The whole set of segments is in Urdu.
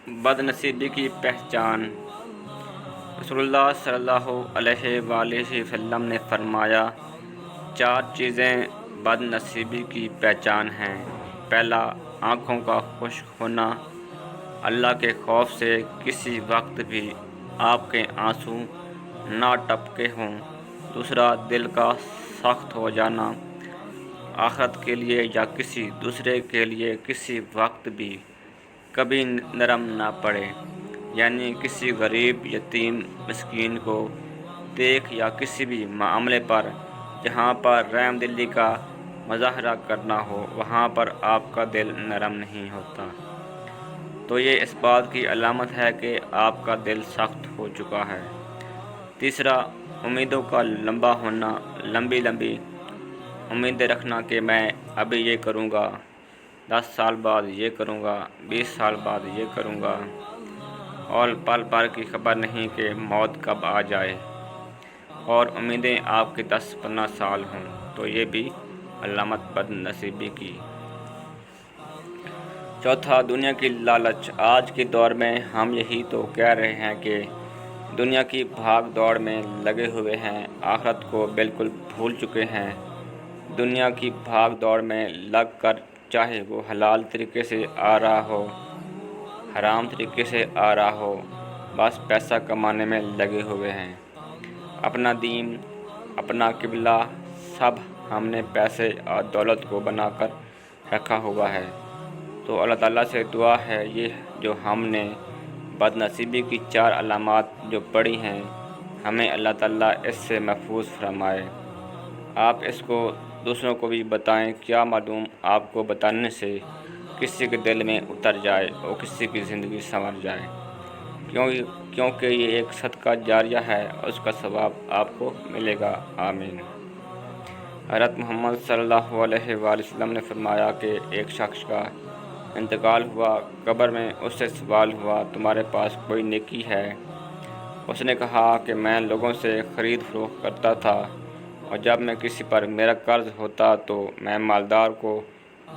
بد نصیبی کی پہچان۔ رسول اللہ صلی اللہ علیہ وآلہ وسلم نے فرمایا، 4 چیزیں بد نصیبی کی پہچان ہیں۔ پہلا، آنکھوں کا خشک ہونا، اللہ کے خوف سے کسی وقت بھی آپ کے آنسو نہ ٹپکے ہوں۔ دوسرا، دل کا سخت ہو جانا، آخرت کے لیے یا کسی دوسرے کے لیے کسی وقت بھی کبھی نرم نہ پڑے، یعنی کسی غریب، یتیم، مسکین کو دیکھ یا کسی بھی معاملے پر جہاں پر رحم دلی کا مظاہرہ کرنا ہو وہاں پر آپ کا دل نرم نہیں ہوتا، تو یہ اس بات کی علامت ہے کہ آپ کا دل سخت ہو چکا ہے۔ تیسرا، امیدوں کا لمبا ہونا، لمبی امیدیں رکھنا کہ میں ابھی یہ کروں گا، 10 سال بعد یہ کروں گا، 20 سال بعد یہ کروں گا، اور پل بھر کی خبر نہیں کہ موت کب آ جائے، اور امیدیں آپ کی 10-15 سال ہوں، تو یہ بھی علامت بد نصیبی کی۔ چوتھا، دنیا کی لالچ۔ آج کے دور میں ہم یہی تو کہہ رہے ہیں کہ دنیا کی بھاگ دوڑ میں لگے ہوئے ہیں، آخرت کو بالکل بھول چکے ہیں۔ دنیا کی بھاگ دوڑ میں لگ کر چاہے وہ حلال طریقے سے آ رہا ہو، حرام طریقے سے آ رہا ہو، بس پیسہ کمانے میں لگے ہوئے ہیں۔ اپنا دین، اپنا قبلہ سب ہم نے پیسے اور دولت کو بنا کر رکھا ہوا ہے، تو اللہ تعالیٰ سے دعا ہے یہ جو ہم نے بد نصیبی کی 4 علامات جو پڑھی ہیں، ہمیں اللہ تعالیٰ اس سے محفوظ فرمائے۔ آپ اس کو دوسروں کو بھی بتائیں، کیا معلوم آپ کو بتانے سے کسی کے دل میں اتر جائے اور کسی کی زندگی سنور جائے، کیونکہ یہ ایک صدقہ جاریہ ہے اور اس کا ثواب آپ کو ملے گا۔ آمین۔ حضرت محمد صلی اللہ علیہ وآلہ وسلم نے فرمایا کہ ایک شخص کا انتقال ہوا، قبر میں اس سے سوال ہوا، تمہارے پاس کوئی نیکی ہے؟ اس نے کہا کہ میں لوگوں سے خرید فروخت کرتا تھا، اور جب میں کسی پر میرا قرض ہوتا تو میں مالدار کو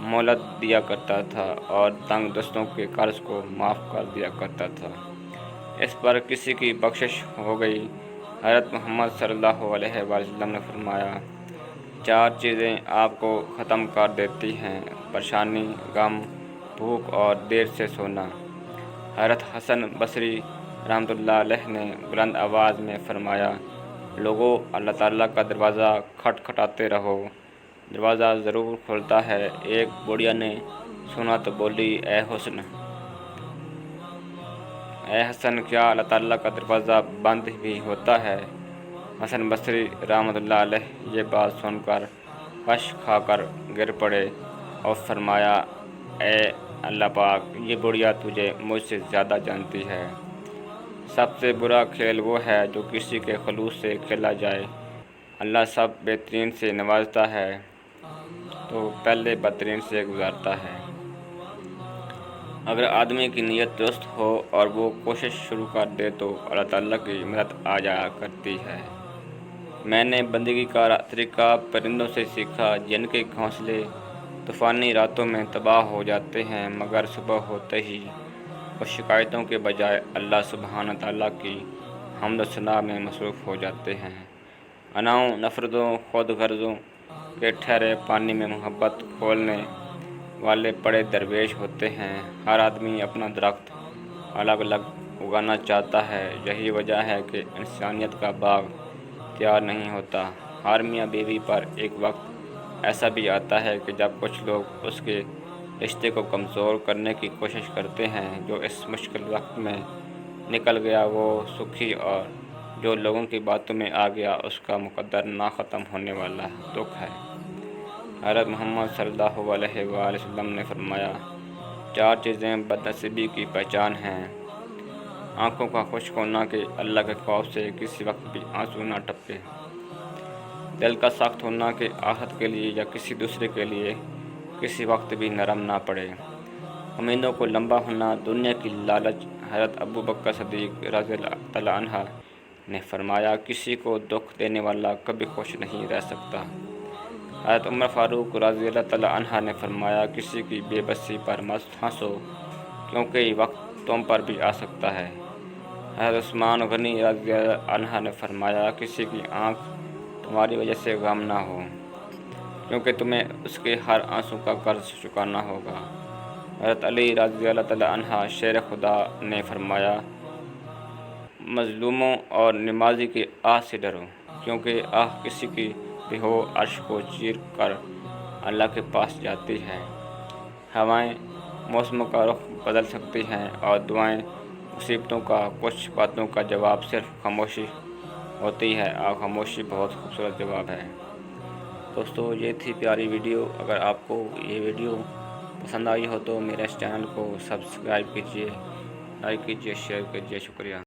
مہلت دیا کرتا تھا اور تنگ دستوں کے قرض کو معاف کر دیا کرتا تھا۔ اس پر کسی کی بخشش ہو گئی۔ حضرت محمد صلی اللہ علیہ وآلہ وسلم نے فرمایا، 4 چیزیں آپ کو ختم کر دیتی ہیں: پریشانی، غم، بھوک اور دیر سے سونا۔ حضرت حسن بصری رحمۃ اللہ علیہ نے بلند آواز میں فرمایا، لوگو، اللہ تعالیٰ کا دروازہ کھٹکھٹاتے رہو، دروازہ ضرور کھلتا ہے۔ ایک بڑھیا نے سنا تو بولی، اے حسن، کیا اللہ تعالیٰ کا دروازہ بند بھی ہوتا ہے؟ حسن بصری رحمۃ اللہ علیہ یہ بات سن کر غش کھا کر گر پڑے اور فرمایا، اے اللہ پاک، یہ بڑھیا تجھے مجھ سے زیادہ جانتی ہے۔ سب سے برا کھیل وہ ہے جو کسی کے خلوص سے کھیلا جائے۔ اللہ سب بہترین سے نوازتا ہے تو پہلے بدترین سے گزارتا ہے۔ اگر آدمی کی نیت درست ہو اور وہ کوشش شروع کر دے تو اللہ تعالیٰ کی مدد آ جایا کرتی ہے۔ میں نے بندگی کا طریقہ پرندوں سے سیکھا، جن کے گھونسلے طوفانی راتوں میں تباہ ہو جاتے ہیں، مگر صبح ہوتے ہی وہ شکایتوں کے بجائے اللہ سبحانہ تعالیٰ کی حمد و ثنا میں مصروف ہو جاتے ہیں۔ اناؤں نفرتوں خود غرضوں کے ٹھہرے پانی میں محبت کھولنے والے بڑے درویش ہوتے ہیں۔ ہر آدمی اپنا درخت الگ الگ اگانا چاہتا ہے، یہی وجہ ہے کہ انسانیت کا باغ تیار نہیں ہوتا۔ ہر میاں بیوی پر ایک وقت ایسا بھی آتا ہے کہ جب کچھ لوگ اس کے رشتے کو کمزور کرنے کی کوشش کرتے ہیں۔ جو اس مشکل وقت میں نکل گیا وہ سکھی، اور جو لوگوں کی باتوں میں آ گیا اس کا مقدر نہ ختم ہونے والا دکھ ہے۔ حضرت محمد صلی اللہ علیہ وآلہ وسلم نے فرمایا، 4 چیزیں بد نصیبی کی پہچان ہیں: آنکھوں کا خشک ہونا کہ اللہ کے خوف سے کسی وقت بھی آنسو نہ ٹپکے، دل کا سخت ہونا کہ آخرت کے لیے یا کسی دوسرے کے لیے کسی وقت بھی نرم نہ پڑے، امیدوں کو لمبا ہونا، دنیا کی لالچ۔ حضرت ابو بکر صدیق رضی اللہ تعالیٰ عنہ نے فرمایا، کسی کو دکھ دینے والا کبھی خوش نہیں رہ سکتا۔ حضرت عمر فاروق رضی اللہ تعالیٰ عنہ نے فرمایا، کسی کی بے بسی پر مت ہنسو، کیونکہ یہ وقت تم پر بھی آ سکتا ہے۔ حضرت عثمان غنی رضی اللہ عنہ نے فرمایا، کسی کی آنکھ تمہاری وجہ سے غم نہ ہو، کیونکہ تمہیں اس کے ہر آنسو کا قرض چکانا ہوگا۔ حضرت علی رضی اللہ تعالیٰ عنہ شیر خدا نے فرمایا، مظلوموں اور نمازی کی آہ سے ڈرو، کیونکہ آہ کسی کی بھی ہو عرش کو چیر کر اللہ کے پاس جاتی ہے۔ ہوائیں موسموں کا رخ بدل سکتی ہیں اور دعائیں مصیبتوں کا، کچھ باتوں کا جواب صرف خاموشی ہوتی ہے، اور خاموشی بہت خوبصورت جواب ہے۔ دوستو، یہ تھی پیاری ویڈیو۔ اگر آپ کو یہ ویڈیو پسند آئی ہو تو میرے اس چینل کو سبسکرائب کیجیے، لائک کیجیے، شیئر کیجیے۔ شکریہ۔